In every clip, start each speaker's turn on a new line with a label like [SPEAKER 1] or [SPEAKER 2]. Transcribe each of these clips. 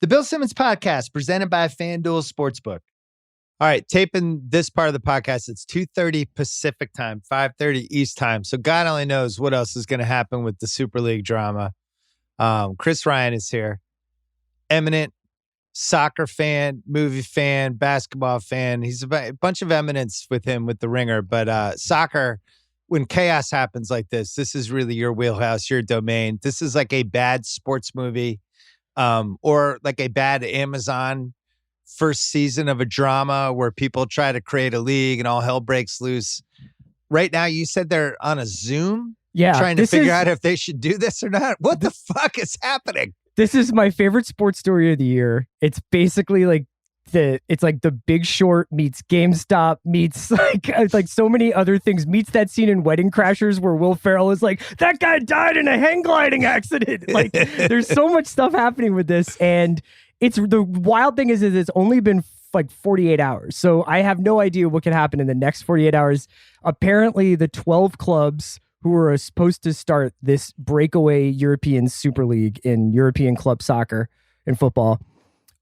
[SPEAKER 1] The Bill Simmons Podcast, presented by FanDuel Sportsbook. All right, taping this part of the podcast, it's 2:30 Pacific time, 5:30 East time. So God only knows what else is going to happen with the Super League drama. Chris Ryan is here. Eminent soccer fan, movie fan, basketball fan. He's a bunch of eminence with him with the Ringer. But soccer, when chaos happens like this is really your wheelhouse, your domain. This is like a bad sports movie. Or like a bad Amazon first season of a drama where people try to create a league and all hell breaks loose. Right now, you said they're on a Zoom?
[SPEAKER 2] Yeah.
[SPEAKER 1] Trying to figure out if they should do this or not. What the fuck is happening?
[SPEAKER 2] This is my favorite sports story of the year. It's basically like the Big Short meets GameStop meets like so many other things, meets that scene in Wedding Crashers where Will Ferrell is like, that guy died in a hang gliding accident. Like there's so much stuff happening with this. And the wild thing is it's only been like 48 hours. So I have no idea what could happen in the next 48 hours. Apparently the 12 clubs who are supposed to start this breakaway European Super League in European club soccer and football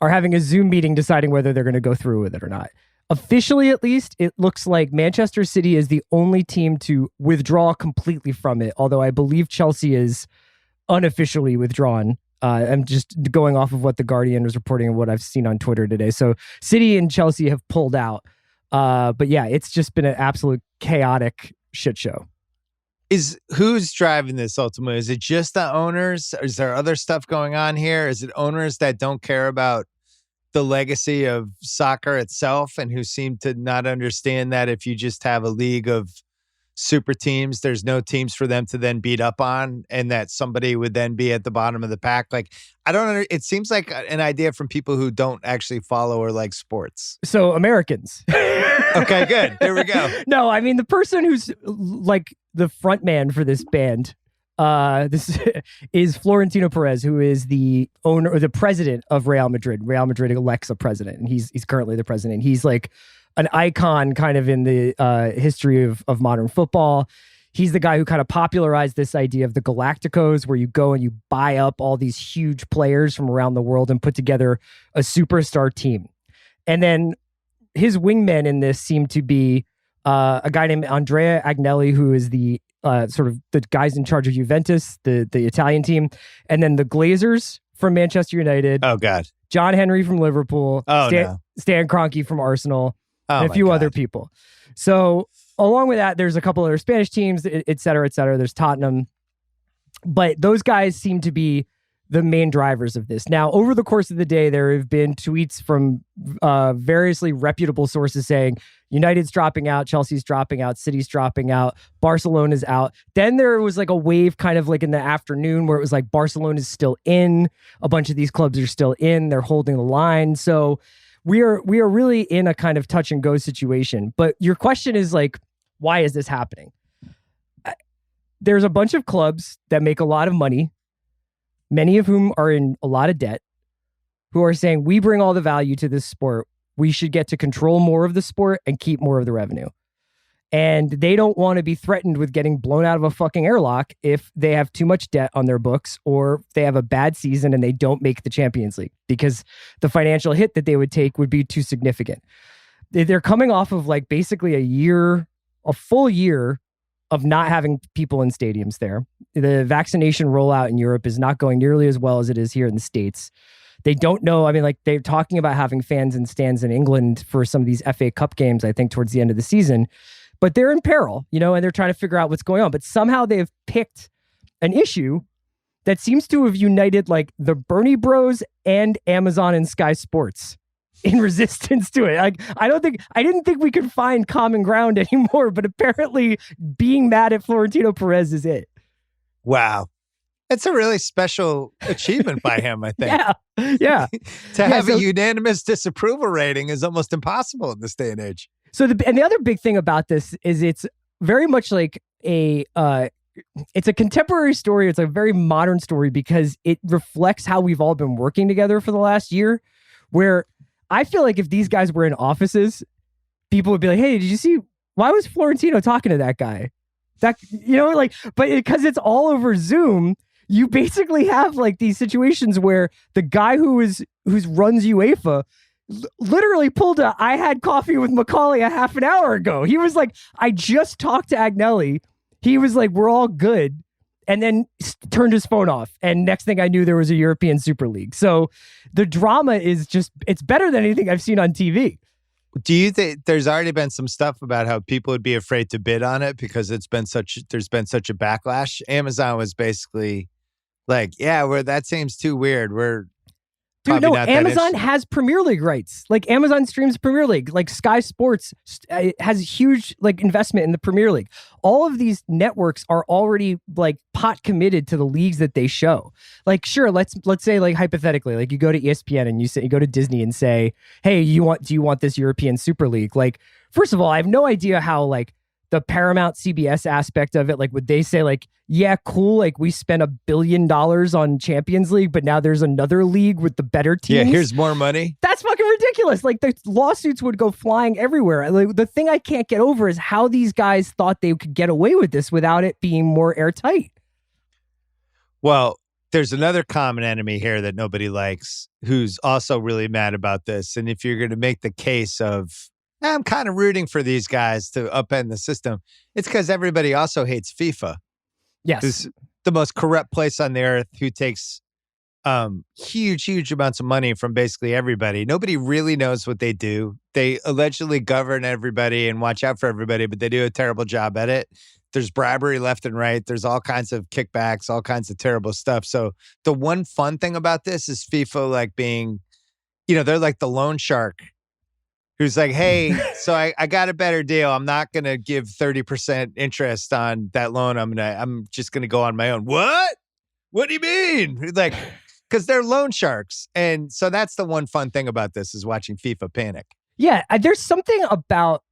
[SPEAKER 2] are having a Zoom meeting deciding whether they're going to go through with it or not. Officially, at least, it looks like Manchester City is the only team to withdraw completely from it, although I believe Chelsea is unofficially withdrawn. I'm just going off of what The Guardian was reporting and what I've seen on Twitter today. So City and Chelsea have pulled out. But yeah, it's just been an absolute chaotic shit show.
[SPEAKER 1] Who's driving this ultimately? Is it just the owners? Is there other stuff going on here? Is it owners that don't care about the legacy of soccer itself and who seem to not understand that if you just have a league of super teams, there's no teams for them to then beat up on, and that somebody would then be at the bottom of the pack? Like, I don't know. It seems like an idea from people who don't actually follow or like sports.
[SPEAKER 2] So Americans.
[SPEAKER 1] Okay, good. There we go.
[SPEAKER 2] No, I mean, the person who's like the front man for this band, this is Florentino Perez, who is the owner or the president of Real Madrid. Real Madrid elects a president, and he's currently the president. He's like an icon kind of in the history of modern football. He's the guy who kind of popularized this idea of the Galacticos, where you go and you buy up all these huge players from around the world and put together a superstar team. And then his wingmen in this seem to be a guy named Andrea Agnelli, who is the sort of the guys in charge of Juventus, the Italian team, and then the Glazers from Manchester United.
[SPEAKER 1] Oh God,
[SPEAKER 2] John Henry from Liverpool. Stan Kroenke from Arsenal, and a few other people. So along with that, there's a couple other Spanish teams, et cetera, et cetera. There's Tottenham, but those guys seem to be the main drivers of this. Now, over the course of the day, there have been tweets from variously reputable sources saying United's dropping out, Chelsea's dropping out, City's dropping out, Barcelona's out. Then there was like a wave kind of like in the afternoon where it was like Barcelona's still in. A bunch of these clubs are still in. They're holding the line. So we are really in a kind of touch and go situation. But your question is like, why is this happening? There's a bunch of clubs that make a lot of money, many of whom are in a lot of debt, who are saying, we bring all the value to this sport. We should get to control more of the sport and keep more of the revenue. And they don't want to be threatened with getting blown out of a fucking airlock if they have too much debt on their books or they have a bad season and they don't make the Champions League, because the financial hit that they would take would be too significant. They're coming off of like basically a full year of not having people in stadiums there. The vaccination rollout in Europe is not going nearly as well as it is here in the States. They don't know. I mean, like they're talking about having fans in stands in England for some of these FA Cup games, I think towards the end of the season, but they're in peril, and they're trying to figure out what's going on. But somehow they've picked an issue that seems to have united like the Bernie Bros and Amazon and Sky Sports in resistance to it. Like, I didn't think we could find common ground anymore, but apparently being mad at Florentino Perez is it.
[SPEAKER 1] Wow. It's a really special achievement by him, I think.
[SPEAKER 2] Yeah.
[SPEAKER 1] To have a unanimous disapproval rating is almost impossible in this day and age.
[SPEAKER 2] So the other big thing about this is it's very much like it's a contemporary story. It's a very modern story because it reflects how we've all been working together for the last year, where I feel like if these guys were in offices, people would be like, hey, did you see, why was Florentino talking to that guy? But because it's all over Zoom, you basically have like these situations where the guy who runs UEFA literally pulled I had coffee with Macaulay a half an hour ago. He was like, I just talked to Agnelli. He was like, we're all good. And then turned his phone off. And next thing I knew, there was a European Super League. So the drama is just, it's better than anything I've seen on TV.
[SPEAKER 1] Do you think there's already been some stuff about how people would be afraid to bid on it because there's been such a backlash? Amazon was basically like, yeah, that seems too weird.
[SPEAKER 2] Dude, no, Amazon has Premier League rights. Like Amazon streams Premier League. Like Sky Sports has a huge like investment in the Premier League. All of these networks are already like pot committed to the leagues that they show. Like, sure, let's say like hypothetically, like you go to ESPN and you go to Disney and say, hey, do you want this European Super League? Like, first of all, I have no idea how like the Paramount CBS aspect of it, like would they say like, yeah, cool, like we spent $1 billion on Champions League, but now there's another league with the better teams.
[SPEAKER 1] Yeah, here's more money.
[SPEAKER 2] That's fucking ridiculous. Like the lawsuits would go flying everywhere. Like, the thing I can't get over is how these guys thought they could get away with this without it being more airtight.
[SPEAKER 1] Well, there's another common enemy here that nobody likes who's also really mad about this. And if you're going to make the case of, I'm kind of rooting for these guys to upend the system, it's because everybody also hates FIFA.
[SPEAKER 2] Yes.
[SPEAKER 1] It's the most corrupt place on the earth who takes huge amounts of money from basically everybody. Nobody really knows what they do. They allegedly govern everybody and watch out for everybody, but they do a terrible job at it. There's bribery left and right. There's all kinds of kickbacks, all kinds of terrible stuff. So the one fun thing about this is FIFA like being, they're like the loan shark who's like, hey, so I got a better deal. I'm not going to give 30% interest on that loan. I'm just going to go on my own. What? What do you mean? Like, because they're loan sharks. And so that's the one fun thing about this is watching FIFA panic.
[SPEAKER 2] Yeah, there's something about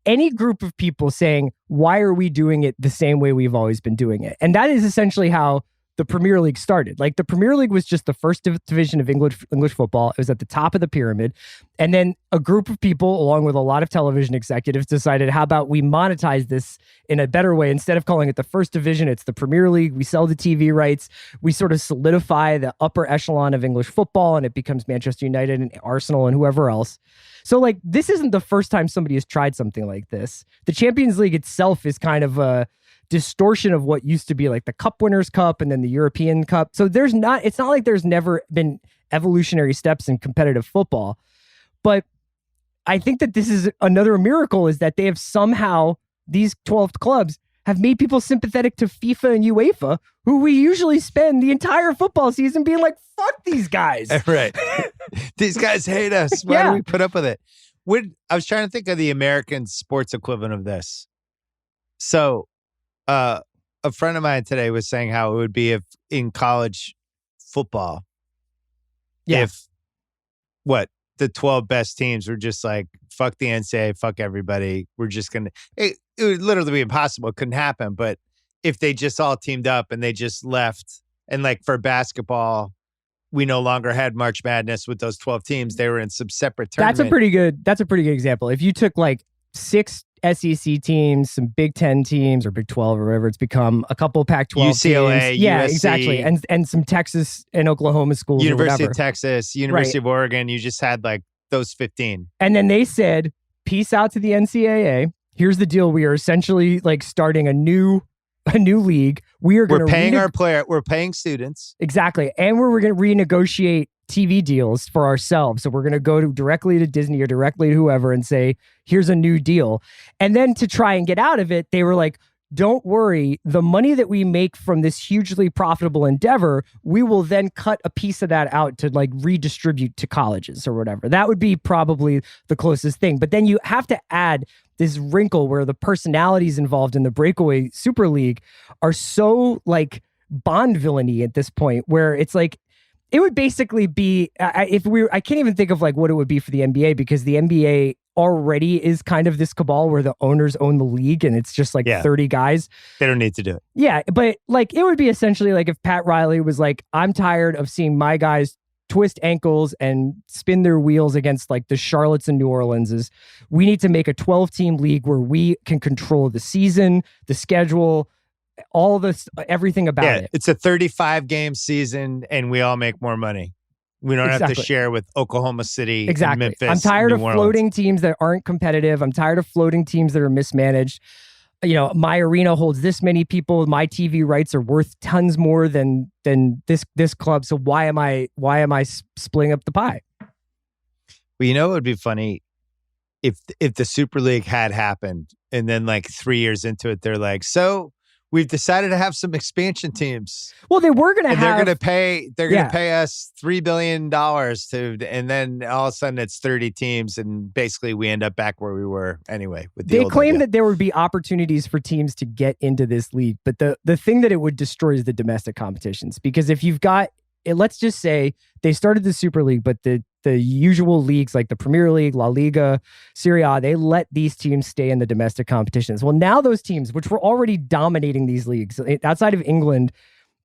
[SPEAKER 2] any group of people saying, why are we doing it the same way we've always been doing it? And that is essentially how the Premier League started. Like the Premier League was just the first division of English football. It was at the top of the pyramid. And then a group of people, along with a lot of television executives, decided, how about we monetize this in a better way? Instead of calling it the first division, it's the Premier League. We sell the TV rights. We sort of solidify the upper echelon of English football, and it becomes Manchester United and Arsenal and whoever else. So like, this isn't the first time somebody has tried something like this. The Champions League itself is kind of a distortion of what used to be like the Cup Winners' Cup and then the European Cup. So it's not like there's never been evolutionary steps in competitive football. But I think that this is another miracle, is that they have somehow, these 12 clubs have made people sympathetic to FIFA and UEFA, who we usually spend the entire football season being like, fuck these guys.
[SPEAKER 1] Right. These guys hate us. Why do we put up with it? I was trying to think of the American sports equivalent of this. So a friend of mine today was saying how it would be if in college football, if the 12 best teams were just like, fuck the NCAA, fuck everybody. We're just going to, it would literally be impossible. It couldn't happen. But if they just all teamed up and they just left, and like for basketball, we no longer had March Madness with those 12 teams. They were in some separate tournament.
[SPEAKER 2] That's a pretty good example. If you took like 6 SEC teams, some Big 10 teams or Big 12 or whatever it's become, a couple Pac-12
[SPEAKER 1] UCLA,
[SPEAKER 2] teams. Yeah,
[SPEAKER 1] USC,
[SPEAKER 2] exactly. And some Texas and Oklahoma schools.
[SPEAKER 1] University of Texas, University of Oregon. You just had like those 15.
[SPEAKER 2] And then they said, peace out to the NCAA. Here's the deal. We are essentially like starting a new league. We're
[SPEAKER 1] paying our player. We're paying students.
[SPEAKER 2] Exactly. And we're going to renegotiate TV deals for ourselves. So we're going to go directly to Disney or directly to whoever and say, here's a new deal. And then to try and get out of it, they were like, don't worry, the money that we make from this hugely profitable endeavor, we will then cut a piece of that out to like redistribute to colleges or whatever. That would be probably the closest thing. But then you have to add this wrinkle where the personalities involved in the breakaway Super League are so like Bond villainy at this point, where it's like, it would basically be, I can't even think of like what it would be for the NBA, because the NBA already is kind of this cabal where the owners own the league and it's just like 30 guys.
[SPEAKER 1] They don't need to do it.
[SPEAKER 2] Yeah, but like it would be essentially like if Pat Riley was like, I'm tired of seeing my guys twist ankles and spin their wheels against like the Charlottes and New Orleanses. We need to make a 12-team league where we can control the season, the schedule, all this, everything about it.
[SPEAKER 1] It's a 35-game season, and we all make more money. We don't have to share with Oklahoma City and Memphis.
[SPEAKER 2] I'm tired of floating teams that aren't competitive. I'm tired of floating teams that are mismanaged. My arena holds this many people. My TV rights are worth tons more than this club. So why am I splitting up the pie?
[SPEAKER 1] Well, it would be funny if the Super League had happened, and then like 3 years into it, they're like, so we've decided to have some expansion teams.
[SPEAKER 2] Well, they were going to have.
[SPEAKER 1] They're going to pay us $3 billion and then all of a sudden it's 30 teams, and basically we end up back where we were anyway.
[SPEAKER 2] They claim that there would be opportunities for teams to get into this league, but the thing that it would destroy is the domestic competitions, because if you've got, let's just say they started the Super League, but the usual leagues like the Premier League, La Liga, Serie A, they let these teams stay in the domestic competitions. Well, now those teams, which were already dominating these leagues outside of England,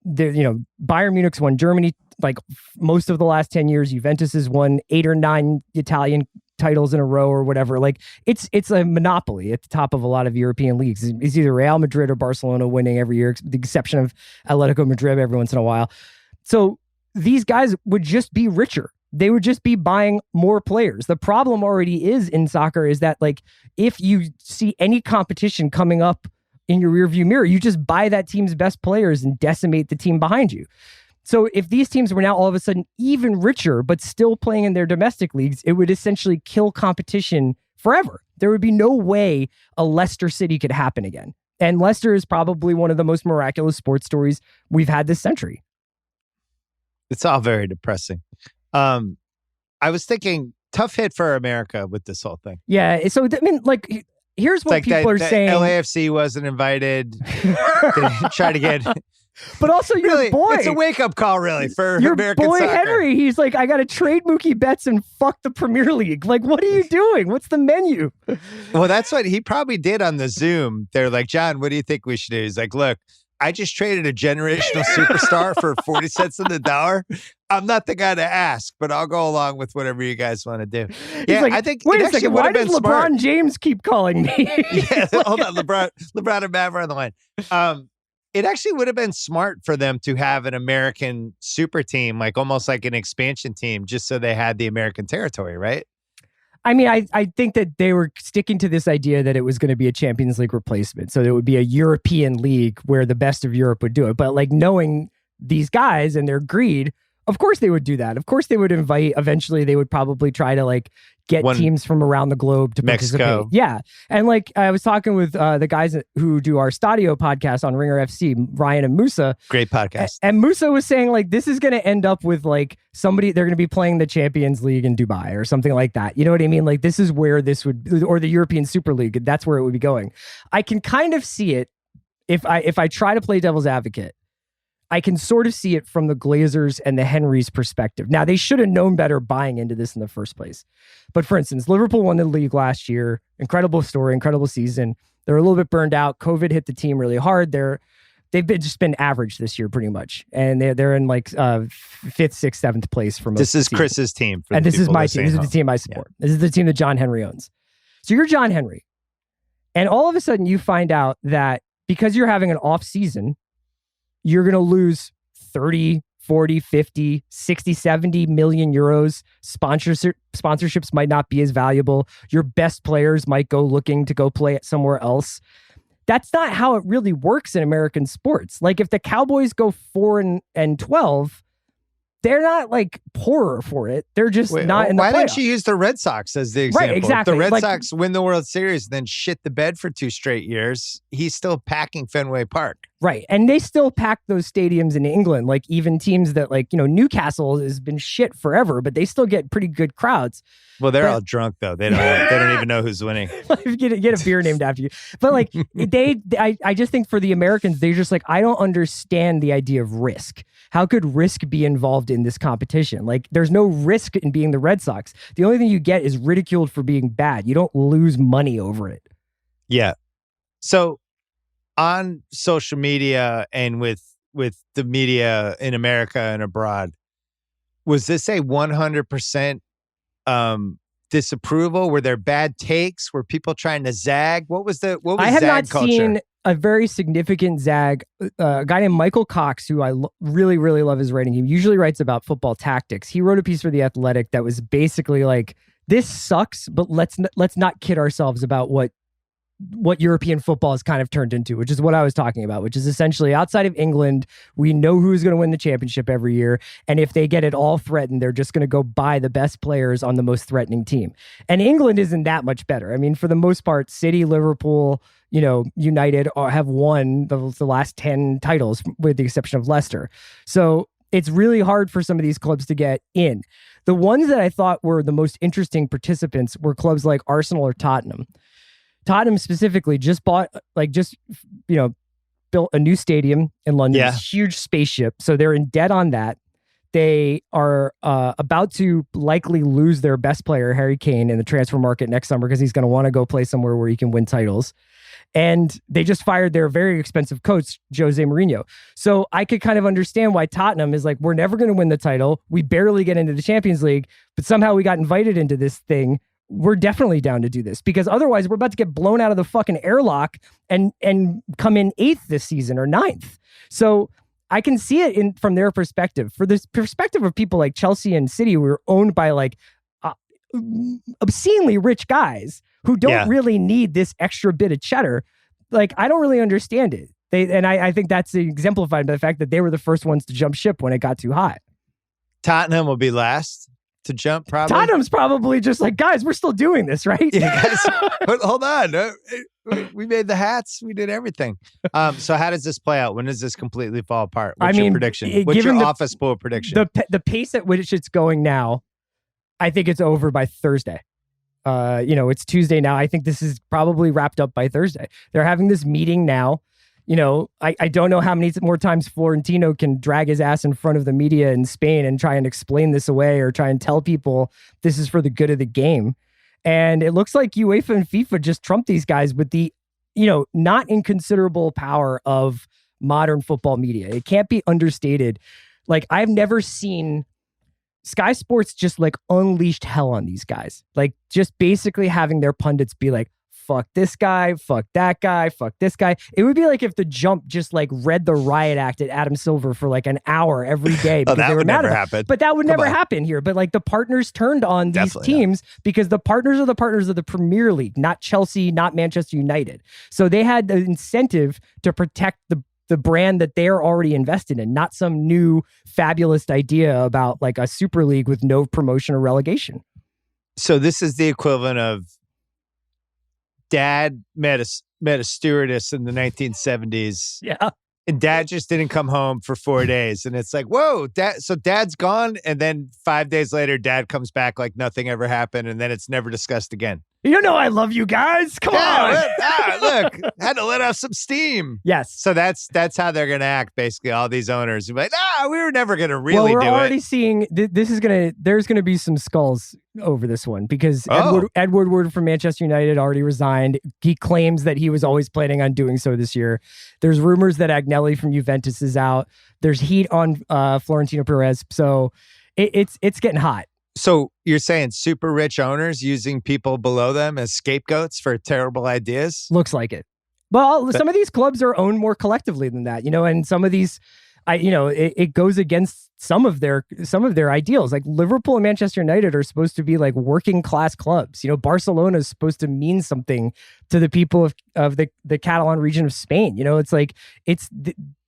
[SPEAKER 2] Bayern Munich's won Germany like most of the last 10 years. Juventus has won 8 or 9 Italian titles in a row or whatever. Like it's a monopoly at the top of a lot of European leagues. It's either Real Madrid or Barcelona winning every year, with the exception of Atletico Madrid every once in a while. So these guys would just be richer. They would just be buying more players. The problem already is in soccer is that, like, if you see any competition coming up in your rearview mirror, you just buy that team's best players and decimate the team behind you. So if these teams were now all of a sudden even richer, but still playing in their domestic leagues, it would essentially kill competition forever. There would be no way a Leicester City could happen again. And Leicester is probably one of the most miraculous sports stories we've had this century.
[SPEAKER 1] It's all very depressing. I was thinking tough hit for America with this whole thing.
[SPEAKER 2] Yeah. So, here's what people are saying.
[SPEAKER 1] LAFC wasn't invited. They try to get...
[SPEAKER 2] But also
[SPEAKER 1] really,
[SPEAKER 2] your boy.
[SPEAKER 1] It's a wake-up call, really, for
[SPEAKER 2] your
[SPEAKER 1] American
[SPEAKER 2] boy
[SPEAKER 1] soccer.
[SPEAKER 2] Henry. He's like, I got to trade Mookie Betts and fuck the Premier League. Like, what are you doing? What's the menu?
[SPEAKER 1] Well, that's what he probably did on the Zoom. They're like, John, what do you think we should do? He's like, look, I just traded a generational superstar for 40 cents on the dollar. I'm not the guy to ask, but I'll go along with whatever you guys want to do. Yeah,
[SPEAKER 2] like,
[SPEAKER 1] I think
[SPEAKER 2] wait a second. Why does LeBron
[SPEAKER 1] smart.
[SPEAKER 2] James keep calling me?
[SPEAKER 1] Yeah, hold on, LeBron and Matt are on the line. It actually would have been smart for them to have an American super team, like almost like an expansion team, just so they had the American territory, right?
[SPEAKER 2] I mean, I think that they were sticking to this idea that it was going to be a Champions League replacement. So it would be a European league where the best of Europe would do it. But like knowing these guys and their greed, of course they would do that. Of course they would invite, eventually they would probably try to like get teams from around the globe to
[SPEAKER 1] Mexico.
[SPEAKER 2] participate. Yeah. And like I was talking with the guys who do our Stadio podcast on Ringer FC, Ryan and Musa.
[SPEAKER 1] Great podcast.
[SPEAKER 2] And Musa was saying like, this is going to end up with like they're going to be playing the Champions League in Dubai or something like that. You know what I mean? Like this is where this would, or the European Super League, that's where it would be going. I can kind of see it if I try to play devil's advocate. I can sort of see it from the Glazers and the Henrys perspective. Now, they should have known better buying into this in the first place. But for instance, Liverpool won the league last year. Incredible story, incredible season. They're a little bit burned out. COVID hit the team really hard. They've just been average this year pretty much. And they're in like 5th, 6th, 7th place for most
[SPEAKER 1] This is Chris's team.
[SPEAKER 2] And this is my team. This is the team I support. Yeah. This is the team that John Henry owns. So you're John Henry. And all of a sudden you find out that because you're having an off season, you're going to lose 30, 40, 50, 60, 70 million euros. Sponsorships might not be as valuable. Your best players might go looking to go play it somewhere else. That's not how it really works in American sports. Like if the Cowboys go 4-12, they're not like poorer for it. They're just not in the playoffs.
[SPEAKER 1] Why didn't you use the Red Sox as the example?
[SPEAKER 2] Right, exactly.
[SPEAKER 1] If the Red Sox win the World Series and then shit the bed for 2 straight years, he's still packing Fenway Park.
[SPEAKER 2] Right. And they still pack those stadiums in England. Like even teams that like, Newcastle has been shit forever, but they still get pretty good crowds.
[SPEAKER 1] Well, they're all drunk though. They don't even know who's winning.
[SPEAKER 2] Get a beer named after you. But like I just think for the Americans, they're just like, I don't understand the idea of risk. How could risk be involved in this competition? Like there's no risk in being the Red Sox. The only thing you get is ridiculed for being bad. You don't lose money over it.
[SPEAKER 1] Yeah. So on social media and with the media in America and abroad, was this a 100% disapproval? Were there bad takes? Were people trying to zag? What was
[SPEAKER 2] I have
[SPEAKER 1] zag
[SPEAKER 2] not
[SPEAKER 1] culture?
[SPEAKER 2] seen a very significant zag. A guy named Michael Cox, who I really, really love his writing. He usually writes about football tactics. He wrote a piece for The Athletic that was basically like, this sucks, but let's not kid ourselves about what European football has kind of turned into, which is what I was talking about, which is essentially outside of England, we know who's going to win the championship every year. And if they get it all threatened, they're just going to go buy the best players on the most threatening team. And England isn't that much better. I mean, for the most part, City, Liverpool, United have won the last 10 titles with the exception of Leicester. So it's really hard for some of these clubs to get in. The ones that I thought were the most interesting participants were clubs like Arsenal or Tottenham. Tottenham specifically just built a new stadium in London, this huge spaceship. So they're in debt on that. They are about to likely lose their best player, Harry Kane, in the transfer market next summer because he's going to want to go play somewhere where he can win titles. And they just fired their very expensive coach, Jose Mourinho. So I could kind of understand why Tottenham is like, we're never going to win the title. We barely get into the Champions League, but somehow we got invited into this thing. We're definitely down to do this because otherwise we're about to get blown out of the fucking airlock and come in 8th this season or 9th. So I can see it from their perspective. For this perspective of people like Chelsea and City, who are owned by like obscenely rich guys who don't really need this extra bit of cheddar. Like, I don't really understand it. I think that's exemplified by the fact that they were the first ones to jump ship when it got too hot.
[SPEAKER 1] Tottenham will be last to jump, probably.
[SPEAKER 2] Tottenham's probably just like, guys, we're still doing this, right?
[SPEAKER 1] Yeah, guys, but hold on. We made the hats. We did everything. So how does this play out? When does this completely fall apart? What's your prediction? What's your office pool prediction?
[SPEAKER 2] The pace at which it's going now, I think it's over by Thursday. It's Tuesday now. I think this is probably wrapped up by Thursday. They're having this meeting now. I don't know how many more times Florentino can drag his ass in front of the media in Spain and try and explain this away or try and tell people this is for the good of the game. And it looks like UEFA and FIFA just trumped these guys with the, not inconsiderable power of modern football media. It can't be understated. Like, I've never seen Sky Sports just like unleashed hell on these guys. Like, just basically having their pundits be like, fuck this guy, fuck that guy, fuck this guy. It would be like if the Jump just like read the riot act at Adam Silver for like an hour every day because
[SPEAKER 1] they were mad at
[SPEAKER 2] happen. But that would never happen here. But like the partners turned on these teams because the partners are the partners of the Premier League, not Chelsea, not Manchester United. So they had the incentive to protect the brand that they're already invested in, not some new fabulous idea about like a Super League with no promotion or relegation.
[SPEAKER 1] So this is the equivalent of Dad met a stewardess in the 1970s.
[SPEAKER 2] Yeah.
[SPEAKER 1] And Dad just didn't come home for 4 days. And it's like, whoa, Dad's gone. And then 5 days later, Dad comes back like nothing ever happened. And then it's never discussed again.
[SPEAKER 2] You know I love you guys. Come on.
[SPEAKER 1] Look, had to let off some steam.
[SPEAKER 2] Yes.
[SPEAKER 1] So that's how they're going to act, basically, all these owners. Who like, we were never going to really do it.
[SPEAKER 2] Well, we're already seeing, there's going to be some skulls over this one because Ed Woodward from Manchester United already resigned. He claims that he was always planning on doing so this year. There's rumors that Agnelli from Juventus is out. There's heat on Florentino Perez. So it's getting hot.
[SPEAKER 1] So you're saying super rich owners using people below them as scapegoats for terrible ideas?
[SPEAKER 2] Looks like it. Well, some of these clubs are owned more collectively than that, and some of these, it goes against some of their ideals. Like Liverpool and Manchester United are supposed to be like working class clubs. Barcelona is supposed to mean something to the people of the Catalan region of Spain. It's like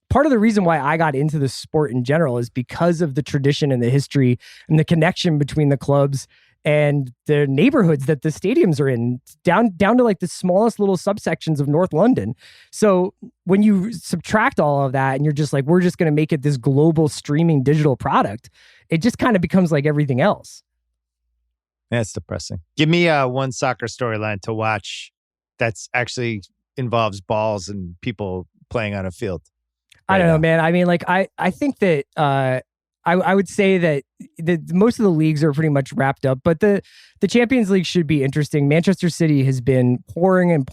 [SPEAKER 2] part of the reason why I got into the sport in general is because of the tradition and the history and the connection between the clubs and the neighborhoods that the stadiums are in, down to like the smallest little subsections of North London. So when you subtract all of that and you're just like, we're just going to make it this global streaming digital product, it just kind of becomes like everything else.
[SPEAKER 1] That's depressing. Give me one soccer storyline to watch that's actually involves balls and people playing on a field.
[SPEAKER 2] I don't know, man. I mean, like, I think that I would say that most of the leagues are pretty much wrapped up, but the Champions League should be interesting. Manchester City has been pouring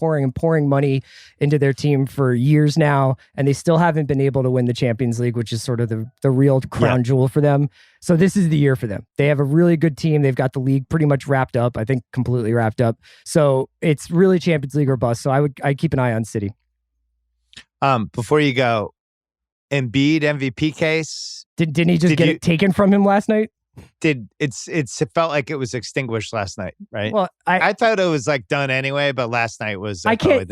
[SPEAKER 2] money into their team for years now, and they still haven't been able to win the Champions League, which is sort of the real crown jewel for them. So this is the year for them. They have a really good team. They've got the league pretty much wrapped up. I think completely wrapped up. So it's really Champions League or bust. So I keep an eye on City.
[SPEAKER 1] Before you go, Embiid MVP case.
[SPEAKER 2] Didn't he just get it taken from him last night?
[SPEAKER 1] It felt like it was extinguished last night, right?
[SPEAKER 2] Well,
[SPEAKER 1] I thought it was like done anyway, but last night was
[SPEAKER 2] I can't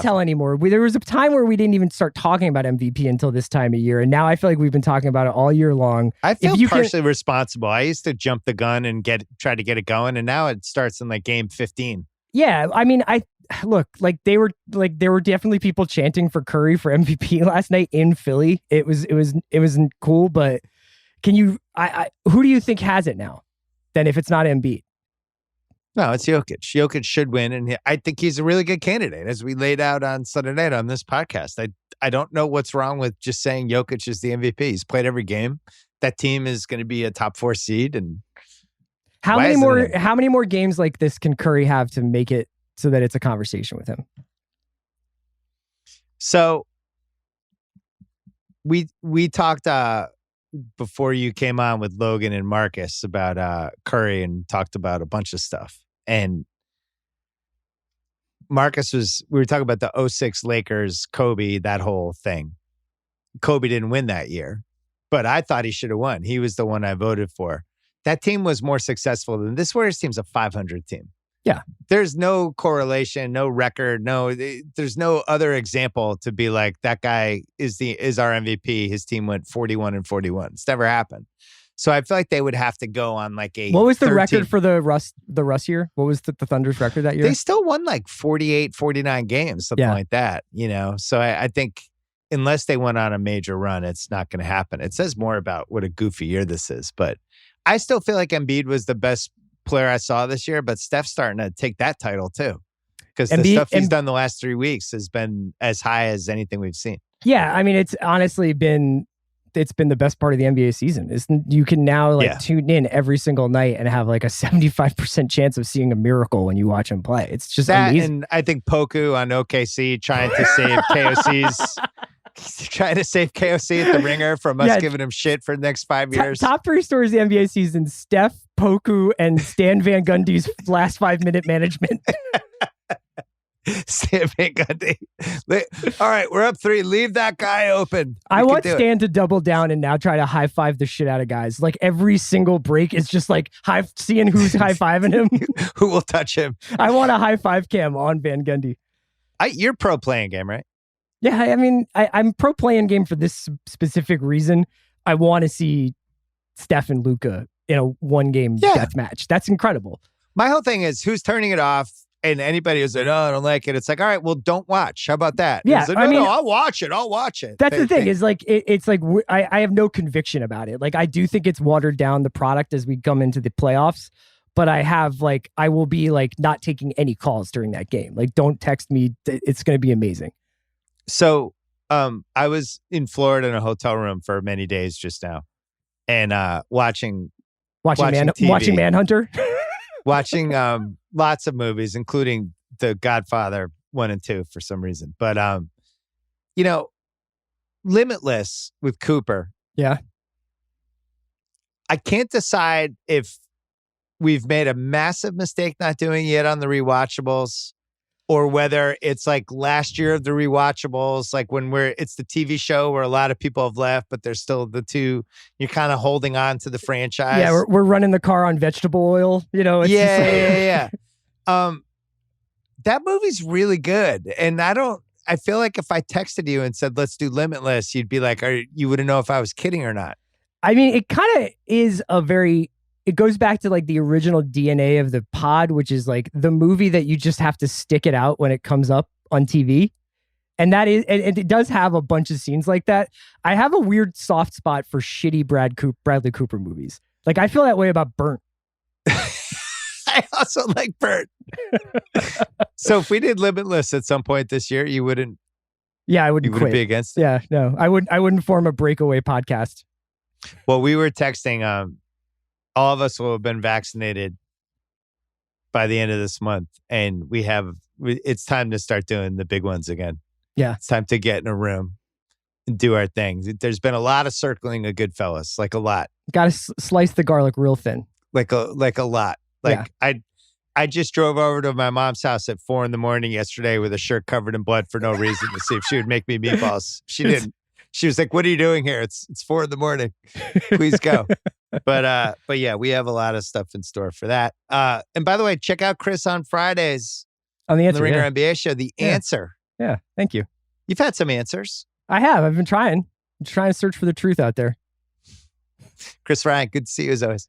[SPEAKER 2] tell anymore. There was a time where we didn't even start talking about MVP until this time of year, and now I feel like we've been talking about it all year long.
[SPEAKER 1] I feel partially responsible. I used to jump the gun and try to get it going, and now it starts in like game 15.
[SPEAKER 2] Yeah, I mean, there were definitely people chanting for Curry for MVP last night in Philly. It was cool, but who do you think has it now? Then if it's not Embiid?
[SPEAKER 1] No, it's Jokic. Jokic should win, and I think he's a really good candidate, as we laid out on Sunday night on this podcast. I don't know what's wrong with just saying Jokic is the MVP. He's played every game. That team is going to be a top 4 seed, and
[SPEAKER 2] how many more games like this can Curry have to make it so that it's a conversation with him?
[SPEAKER 1] So we talked before you came on with Logan and Marcus about Curry, and talked about a bunch of stuff. And we were talking about the 06 Lakers, Kobe, that whole thing. Kobe didn't win that year, but I thought he should have won. He was the one I voted for. That team was more successful than this Warriors team's a 500 team.
[SPEAKER 2] Yeah.
[SPEAKER 1] There's no correlation, no record, there's no other example to be like, that guy is our MVP. His team went 41-41. It's never happened. So I feel like they would have to go on like a
[SPEAKER 2] What was the record for the Russ year? What was the Thunder's record that year?
[SPEAKER 1] They still won like 48, 49 games, something like that, So I think unless they went on a major run, it's not going to happen. It says more about what a goofy year this is, but I still feel like Embiid was the best player I saw this year, but Steph's starting to take that title too, because the stuff he's done the last 3 weeks has been as high as anything we've seen.
[SPEAKER 2] Yeah, I mean, it's honestly been the best part of the NBA season. You can now tune in every single night and have like a 75% chance of seeing a miracle when you watch him play. It's just
[SPEAKER 1] that,
[SPEAKER 2] amazing.
[SPEAKER 1] and I think Poku on OKC trying to save KOC's. Trying to save KOC at the Ringer from us giving him shit for the next 5 years.
[SPEAKER 2] Top 3 stories of the NBA season: Steph, Poku, and Stan Van Gundy's last 5-minute management.
[SPEAKER 1] Stan Van Gundy. All right, we're up 3. Leave that guy open.
[SPEAKER 2] I want Stan to double down and now try to high five the shit out of guys. Like every single break is just like seeing who's high fiving him.
[SPEAKER 1] Who will touch him?
[SPEAKER 2] I want a high five cam on Van Gundy.
[SPEAKER 1] You're pro playing game, right?
[SPEAKER 2] Yeah, I mean, I'm pro playing game for this specific reason. I want to see Steph and Luka in a 1-game death match. That's incredible.
[SPEAKER 1] My whole thing is who's turning it off, and anybody who's like, oh, I don't like it. It's like, all right, well, don't watch. How about that?
[SPEAKER 2] Yeah,
[SPEAKER 1] like, no, I'll watch it.
[SPEAKER 2] That's the thing is like, it's like I have no conviction about it. Like, I do think it's watered down the product as we come into the playoffs. But I will be like not taking any calls during that game. Like, don't text me. It's going to be amazing.
[SPEAKER 1] So I was in Florida in a hotel room for many days just now, and watching
[SPEAKER 2] Manhunter,
[SPEAKER 1] watching lots of movies, including The Godfather 1 and 2 for some reason. But Limitless with Cooper.
[SPEAKER 2] Yeah,
[SPEAKER 1] I can't decide if we've made a massive mistake not doing it on the rewatchables, or whether it's like last year of the rewatchables, like when it's the TV show where a lot of people have left, but there's still the two, you're kind of holding on to the franchise.
[SPEAKER 2] Yeah, we're running the car on vegetable oil, It's
[SPEAKER 1] yeah. That movie's really good. And I feel like if I texted you and said, let's do Limitless, you'd be like, you wouldn't know if I was kidding or not.
[SPEAKER 2] I mean, it kind of is it goes back to like the original DNA of the pod, which is like the movie that you just have to stick it out when it comes up on TV. And it does have a bunch of scenes like that. I have a weird soft spot for shitty Bradley Cooper movies. Like, I feel that way about Burnt.
[SPEAKER 1] I also like Burnt. So if we did Limitless at some point this year, you wouldn't.
[SPEAKER 2] Yeah, I wouldn't.
[SPEAKER 1] You wouldn't be against it.
[SPEAKER 2] Yeah, no, I wouldn't form a breakaway podcast.
[SPEAKER 1] Well, we were texting. All of us will have been vaccinated by the end of this month, and it's time to start doing the big ones again.
[SPEAKER 2] Yeah,
[SPEAKER 1] it's time to get in a room and do our thing. There's been a lot of circling of Goodfellas, like a lot.
[SPEAKER 2] Got to slice the garlic real thin,
[SPEAKER 1] like a lot. Like, yeah. I just drove over to my mom's house at 4 a.m. yesterday with a shirt covered in blood for no reason to see if she would make me meatballs. She didn't. She was like, "What are you doing here? It's 4 a.m. Please go." But yeah, we have a lot of stuff in store for that. And by the way, check out Chris on Fridays
[SPEAKER 2] on the
[SPEAKER 1] Ringer NBA show. The Answer.
[SPEAKER 2] Yeah, thank you.
[SPEAKER 1] You've had some answers.
[SPEAKER 2] I have. I've been trying to search for the truth out there.
[SPEAKER 1] Chris Ryan, good to see you as always.